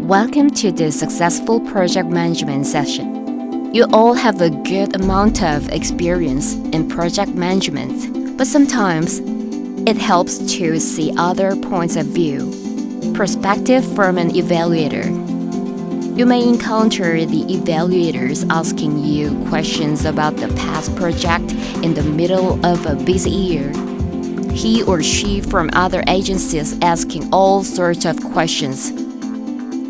Welcome to the Successful Project Management session. You all have a good amount of experience in project management, but sometimes it helps to see other points of view, perspective from an evaluator. You may encounter the evaluators asking you questions about the past project in the middle of a busy year. He or she from other agencies asking all sorts of questions,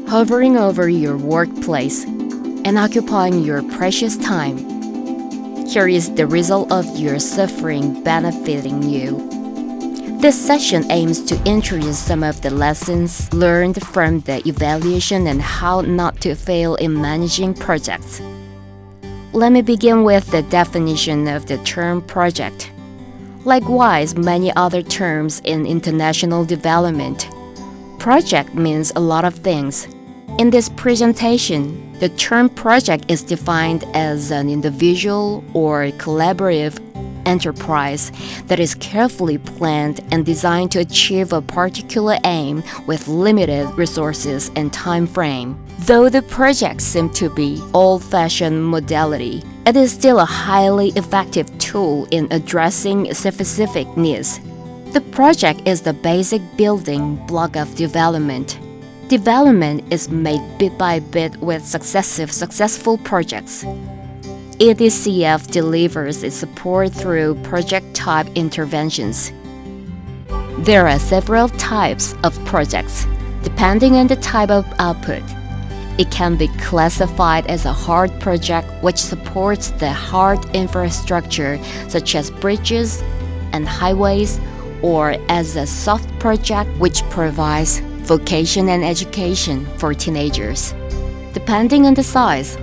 hovering over your workplace and occupying your precious time. Here is the result of your suffering benefiting you. This session aims to introduce some of the lessons learned from the evaluation and how not to fail in managing projects. Let me begin with the definition of the term project. Likewise, many other terms in international development. Project means a lot of things. In this presentation, the term project is defined as an individual or collaborative enterprise that is carefully planned and designed to achieve a particular aim with limited resources and time frame. Though the project seems to be old-fashioned modality, it is still a highly effective tool in addressing specific needs. The project is the basic building block of development. Development is made bit by bit with successful projects. EDCF delivers its support through project-type interventions. There are several types of projects, depending on the type of output. It can be classified as a hard project which supports the hard infrastructure such as bridges and highways, or as a soft project which provides vocation and education for teenagers. Depending on the size,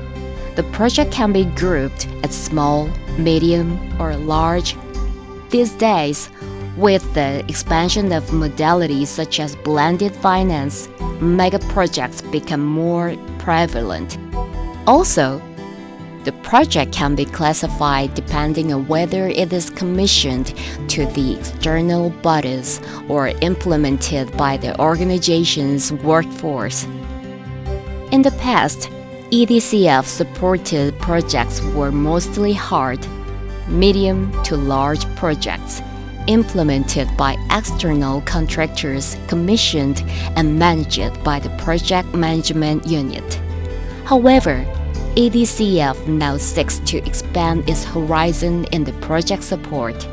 the project can be grouped as small, medium, or large. These days, with the expansion of modalities such as blended finance, mega projects become more prevalent. Also, the project can be classified depending on whether it is commissioned to the external bodies or implemented by the organization's workforce. In the past, EDCF-supported projects were mostly hard, medium to large projects implemented by external contractors commissioned and managed by the project management unit. However, EDCF now seeks to expand its horizon in the project support.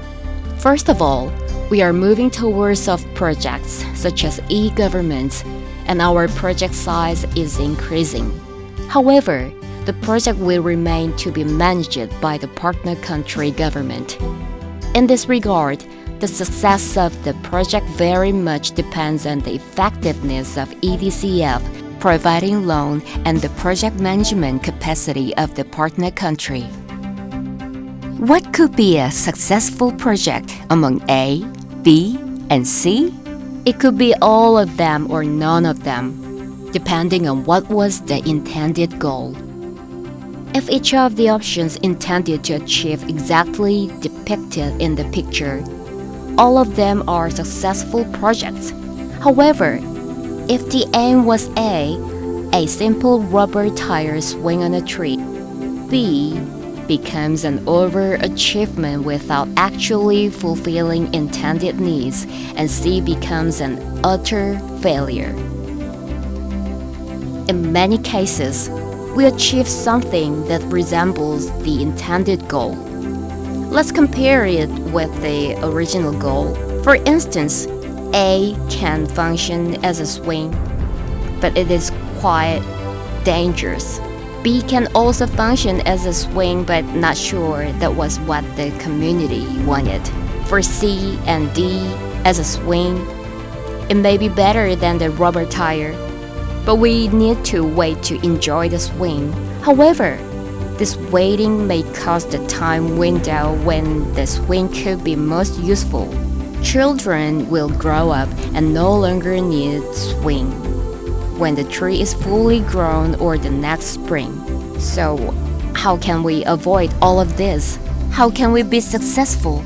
First of all, we are moving towards soft projects such as e-government, and our project size is increasing. However, the project will remain to be managed by the partner country government. In this regard, the success of the project very much depends on the effectiveness of EDCF providing loan and the project management capacity of the partner country. What could be a successful project among A, B, and C? It could be all of them or none of them, depending on what was the intended goal. If each of the options intended to achieve exactly depicted in the picture, all of them are successful projects. However, if the aim was a simple rubber tire swing on a tree, B becomes an overachievement without actually fulfilling intended needs, and C becomes an utter failure. In many cases, we achieve something that resembles the intended goal. Let's compare it with the original goal. For instance, A can function as a swing, but it is quite dangerous. B can also function as a swing, but not sure that was what the community wanted. For C and D as a swing, it may be better than the rubber tire, but we need to wait to enjoy the swing. However, this waiting may cause the time window when the swing could be most useful. Children will grow up and no longer need swing when the tree is fully grown or the next spring. So, how can we avoid all of this? How can we be successful?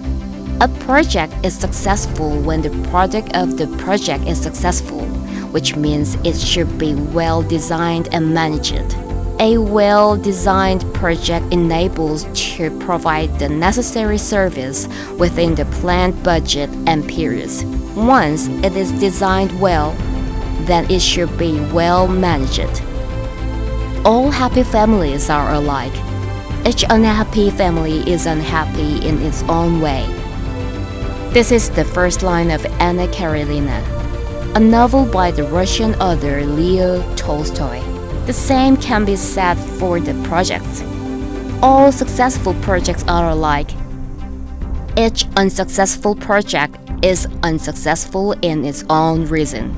A project is successful when the product of the project is successful, which means it should be well designed and managed. A well-designed project enables to provide the necessary service within the planned budget and periods. Once it is designed well, then it should be well managed. All happy families are alike. Each unhappy family is unhappy in its own way. This is the first line of Anna Karenina, a novel by the Russian author Leo Tolstoy. The same can be said for the projects. All successful projects are alike. Each unsuccessful project is unsuccessful in its own reason.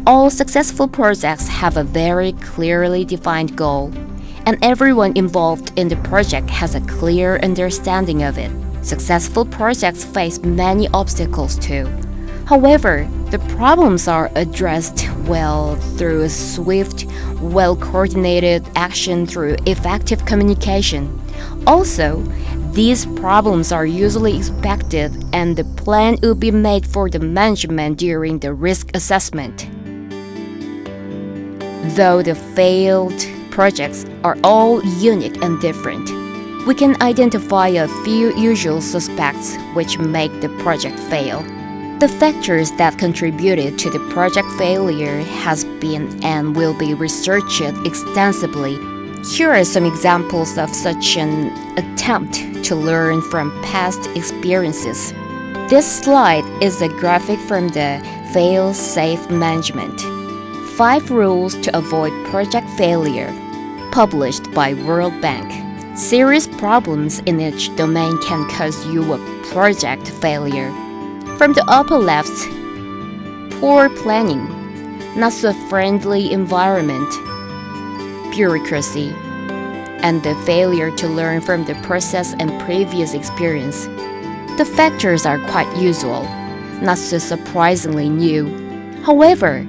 All successful projects have a very clearly defined goal, and everyone involved in the project has a clear understanding of it. Successful projects face many obstacles too. However, the problems are addressed well through swift, well-coordinated action through effective communication. Also, these problems are usually expected and the plan will be made for the management during the risk assessment. Though the failed projects are all unique and different, we can identify a few usual suspects which make the project fail. The factors that contributed to the project failure has been and will be researched extensively. Here are some examples of such an attempt to learn from past experiences. This slide is a graphic from the Fail-Safe Management: 5 Rules to Avoid Project Failure, published by World Bank. Serious problems in each domain can cause you a project failure. From the upper left, poor planning, not so friendly environment, bureaucracy, and the failure to learn from the process and previous experience. The factors are quite usual, not so surprisingly new. However,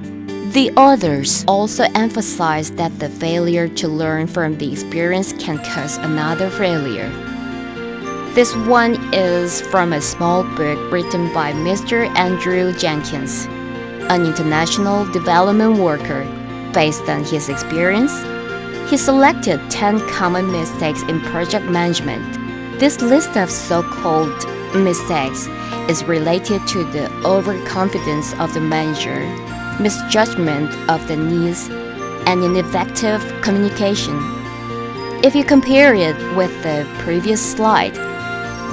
the authors also emphasize that the failure to learn from the experience can cause another failure. This one is from a small book written by Mr. Andrew Jenkins, an international development worker. Based on his experience, he selected 10 common mistakes in project management. This list of so-called mistakes is related to the overconfidence of the manager, misjudgment of the needs, and ineffective communication. If you compare it with the previous slide,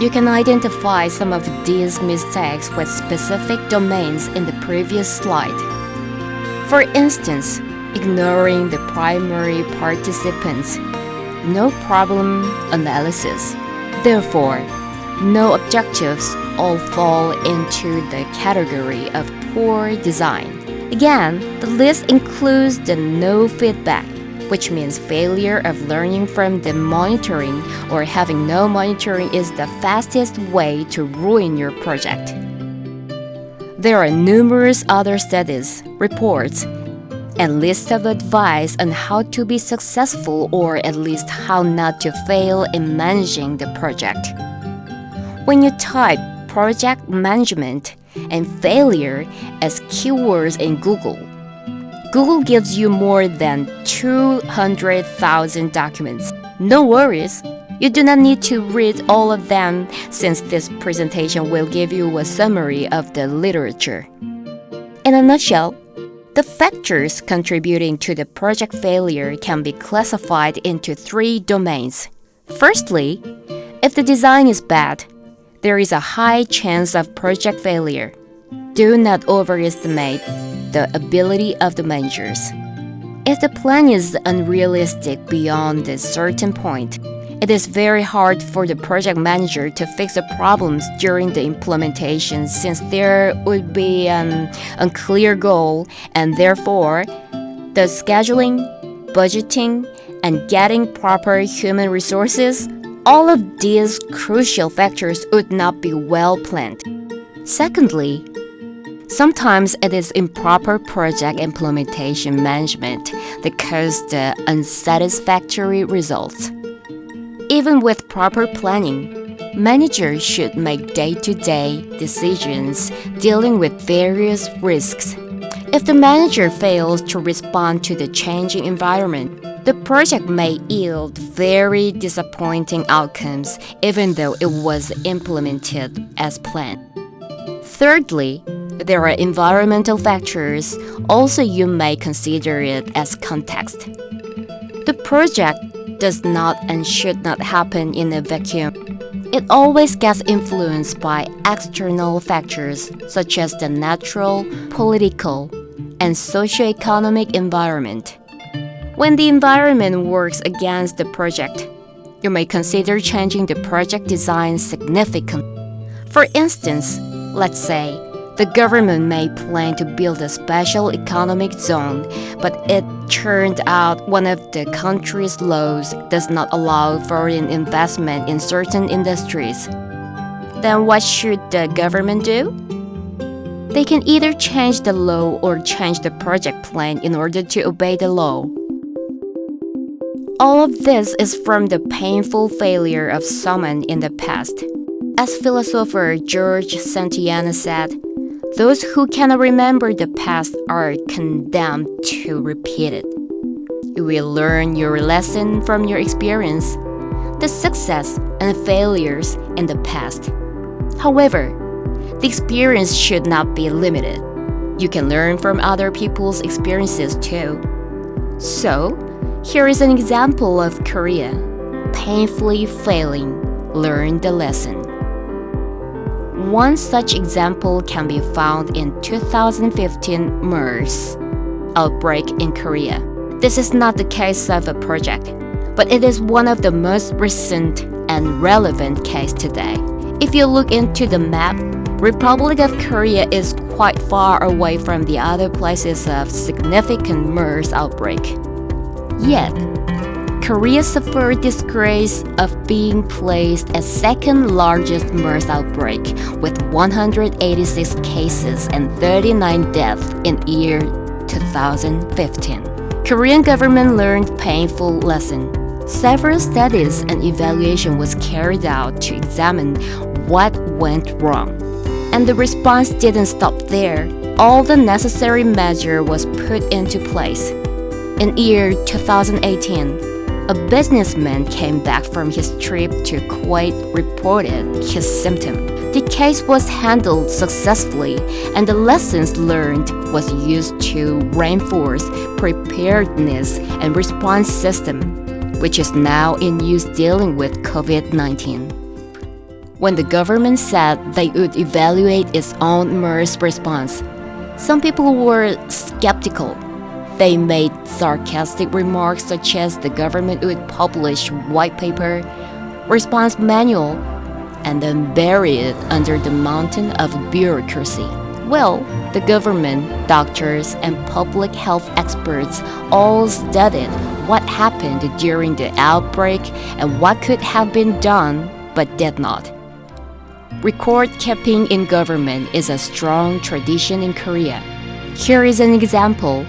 you can identify some of these mistakes with specific domains in the previous slide. For instance, ignoring the primary participants, no problem analysis. Therefore, no objectives all fall into the category of poor design. Again, the list includes the no feedback, which means failure of learning from the monitoring, or having no monitoring is the fastest way to ruin your project. There are numerous other studies, reports, and lists of advice on how to be successful, or at least how not to fail in managing the project. When you type project management and failure as keywords in Google, Google gives you more than 200,000 documents. No worries, you do not need to read all of them, since this presentation will give you a summary of the literature. In a nutshell, the factors contributing to the project failure can be classified into 3 domains. Firstly, if the design is bad, there is a high chance of project failure. Do not overestimate the ability of the managers. If the plan is unrealistic beyond a certain point, it is very hard for the project manager to fix the problems during the implementation, since there would be an unclear goal, and therefore, the scheduling, budgeting, and getting proper human resources, all of these crucial factors would not be well planned. Secondly, sometimes it is improper project implementation management that causes the unsatisfactory results. Even with proper planning, managers should make day-to-day decisions dealing with various risks. If the manager fails to respond to the changing environment, the project may yield very disappointing outcomes even though it was implemented as planned. Thirdly, there are environmental factors. Also, you may consider it as context. The project does not and should not happen in a vacuum. It always gets influenced by external factors such as the natural, political, and socio-economic environment. When the environment works against the project, you may consider changing the project design significantly. For instance, let's say the government may plan to build a special economic zone, but it turned out one of the country's laws does not allow foreign investment in certain industries. Then what should the government do? They can either change the law or change the project plan in order to obey the law. All of this is from the painful failure of someone in the past. As philosopher George Santayana said, those who cannot remember the past are condemned to repeat it. You will learn your lesson from your experience, the success and failures in the past. However, the experience should not be limited. You can learn from other people's experiences too. So, here is an example of Korea painfully failing, learn the lesson. One such example can be found in 2015 MERS outbreak in Korea. This is not the case of a project, but it is one of the most recent and relevant case today. If you look into the map, Republic of Korea is quite far away from the other places of significant MERS outbreak. Yet, Korea suffered disgrace of being placed as second largest MERS outbreak with 186 cases and 39 deaths in year 2015. Korean government learned painful lesson. Several studies and evaluation was carried out to examine what went wrong. And the response didn't stop there. All the necessary measure was put into place. In year 2018, a businessman came back from his trip to Kuwait reported his symptom. The case was handled successfully and the lessons learned was used to reinforce preparedness and response system, which is now in use dealing with COVID-19. When the government said they would evaluate its own MERS response, some people were skeptical. They made sarcastic remarks such as the government would publish white paper, response manual, and then bury it under the mountain of bureaucracy. Well, the government, doctors, and public health experts all studied what happened during the outbreak and what could have been done but did not. Record keeping in government is a strong tradition in Korea. Here is an example.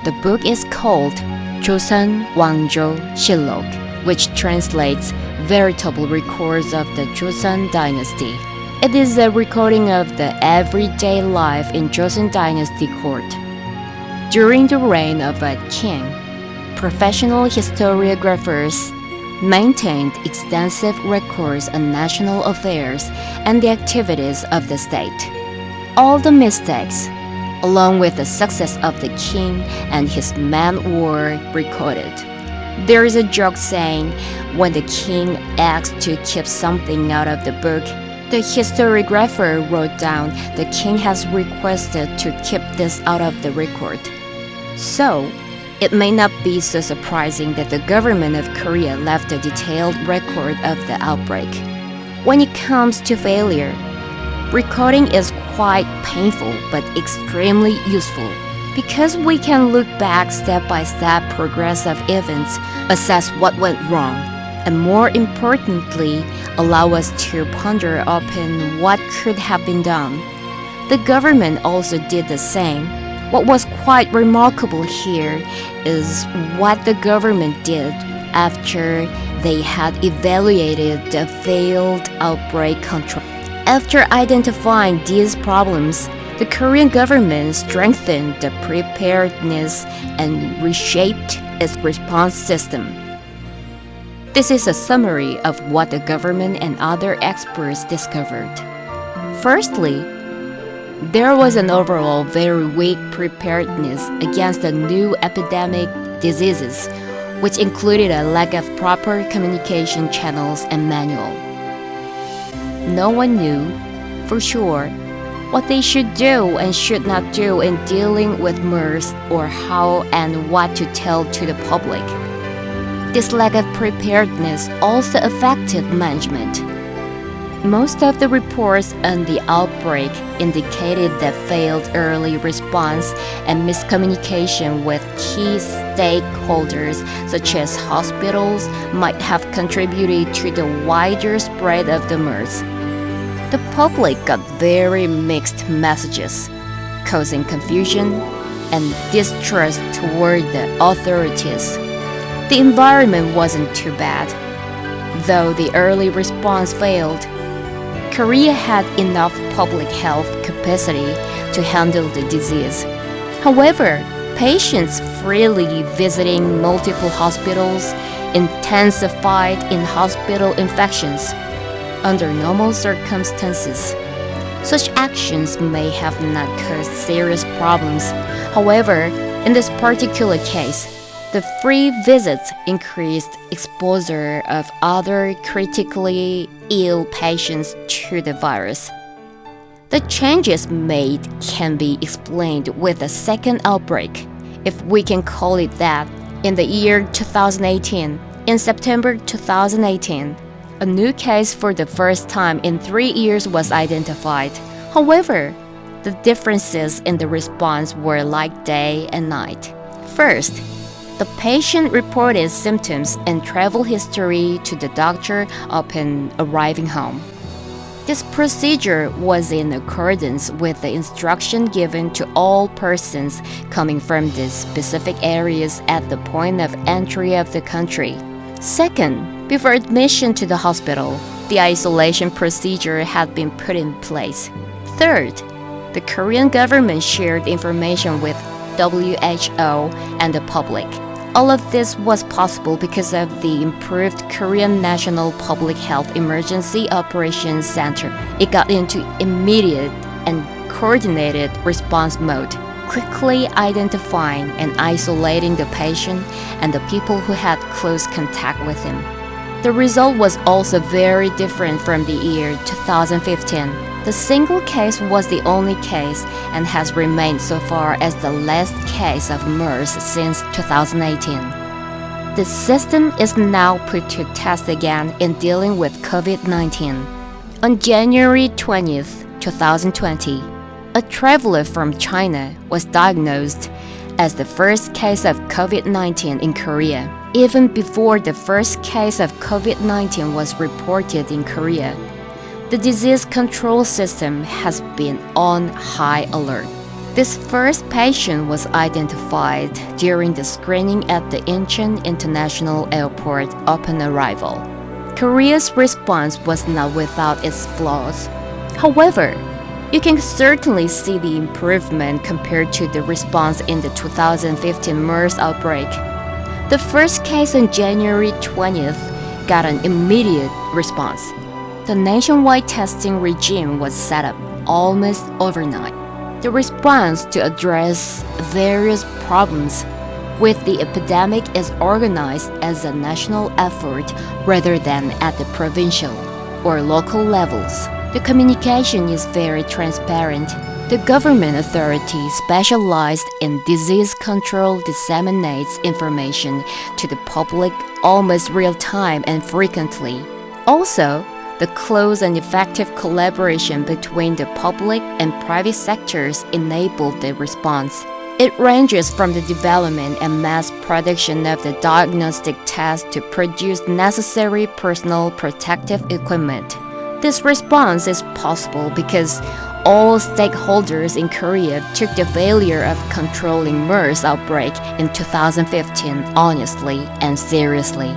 The book is called Joseon Wangjo Shillok, which translates veritable records of the Joseon dynasty. It is a recording of the everyday life in Joseon dynasty court. During the reign of a king, professional historiographers maintained extensive records on national affairs and the activities of the state. All the mistakes, along with the success of the king and his men were recorded. There is a joke saying, when the king asked to keep something out of the book, the historiographer wrote down, the king has requested to keep this out of the record. So, it may not be so surprising that the government of Korea left a detailed record of the outbreak. When it comes to failure, recording is quite painful but extremely useful because we can look back step by step progress of events, assess what went wrong, and more importantly, allow us to ponder upon what could have been done. The government also did the same. What was quite remarkable here is what the government did after they had evaluated the failed outbreak control. After identifying these problems, The Korean government strengthened the preparedness and reshaped its response system. This is a summary of what the government and other experts discovered. Firstly, there was an overall very weak preparedness against the new epidemic diseases, which included a lack of proper communication channels and manual. No one knew, for sure, what they should do and should not do in dealing with MERS or how and what to tell to the public. This lack of preparedness also affected management. Most of the reports on the outbreak indicated that failed early response and miscommunication with key stakeholders, such as hospitals, might have contributed to the wider spread of the MERS. The public got very mixed messages, causing confusion and distrust toward the authorities. The environment wasn't too bad. Though the early response failed, Korea had enough public health capacity to handle the disease. However, patients freely visiting multiple hospitals intensified in-hospital infections. Under normal circumstances, such actions may have not caused serious problems. However, in this particular case, the free visits increased exposure of other critically ill patients to the virus. The changes made can be explained with a second outbreak, if we can call it that, in the year 2018. In September 2018, a new case for the first time in 3 years was identified. However, the differences in the response were like day and night. First, the patient reported symptoms and travel history to the doctor upon arriving home. This procedure was in accordance with the instruction given to all persons coming from these specific areas at the point of entry of the country. Second, before admission to the hospital, the isolation procedure had been put in place. Third, the Korean government shared information with WHO and the public. All of this was possible because of the improved Korean National Public Health Emergency Operations Center. It got into immediate and coordinated response mode, quickly identifying and isolating the patient and the people who had close contact with him. The result was also very different from the year 2015. The single case was the only case and has remained so far as the last case of MERS since 2018. The system is now put to test again in dealing with COVID-19. On January 20th, 2020, a traveler from China was diagnosed as the first case of COVID-19 in Korea. Even before the first case of COVID-19 was reported in Korea, the disease control system has been on high alert. This first patient was identified during the screening at the Incheon International Airport upon arrival. Korea's response was not without its flaws. However, you can certainly see the improvement compared to the response in the 2015 MERS outbreak. The first case on January 20th got an immediate response. The nationwide testing regime was set up almost overnight. The response to address various problems with the epidemic is organized as a national effort rather than at the provincial or local levels. The communication is very transparent. The government authority specialized in disease control disseminates information to the public almost real time and frequently. Also, the close and effective collaboration between the public and private sectors enabled the response. It ranges from the development and mass production of the diagnostic test to produce necessary personal protective equipment. This response is possible because all stakeholders in Korea took the failure of controlling MERS outbreak in 2015 honestly and seriously,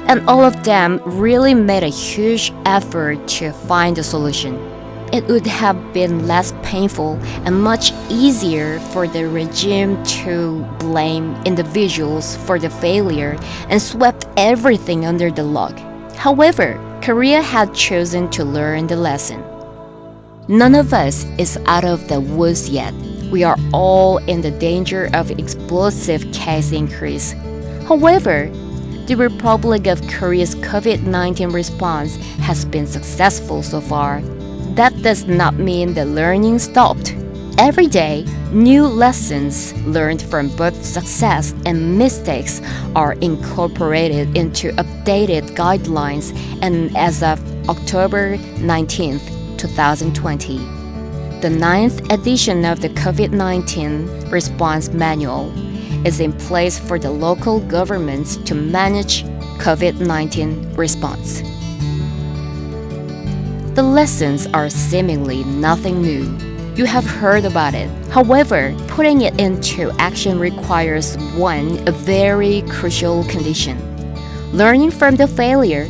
and all of them really made a huge effort to find a solution. it would have been less painful and much easier for the regime to blame individuals for the failure and swept everything under the rug. However, Korea had chosen to learn the lesson. None of us is out of the woods yet. We are all in the danger of explosive case increase. However, the Republic of Korea's COVID-19 response has been successful so far. That does not mean the learning stopped. Every day, new lessons learned from both success and mistakes are incorporated into updated guidelines, and as of October 19th, 2020, the 9th edition of the COVID-19 Response Manual is in place for the local governments to manage COVID-19 response. The lessons are seemingly nothing new. You have heard about it. However, putting it into action requires a very crucial condition. Learning from the failure,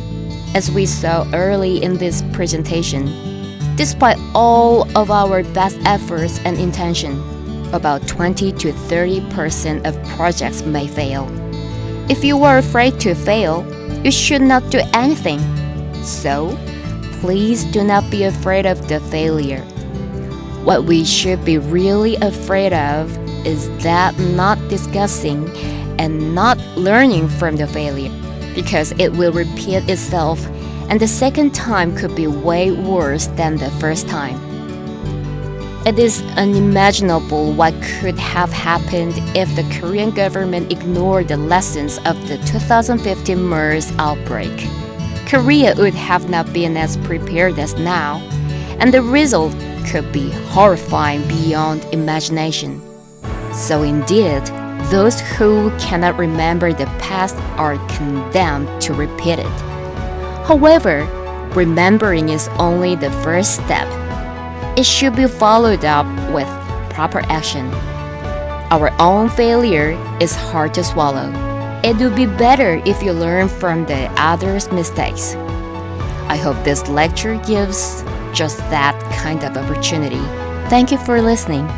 as we saw early in this presentation. Despite all of our best efforts and intention, about 20 to 30% of projects may fail. If you are afraid to fail, you should not do anything. So, please do not be afraid of the failure. What we should be really afraid of is that not discussing and not learning from the failure, because it will repeat itself, and the second time could be way worse than the first time. It is unimaginable what could have happened if the Korean government ignored the lessons of the 2015 MERS outbreak. Korea would have not been as prepared as now, and the result could be horrifying beyond imagination. So indeed, those who cannot remember the past are condemned to repeat it. However, remembering is only the first step. It should be followed up with proper action. Our own failure is hard to swallow. It would be better if you learn from the others' mistakes. I hope this lecture gives just that kind of opportunity. Thank you for listening.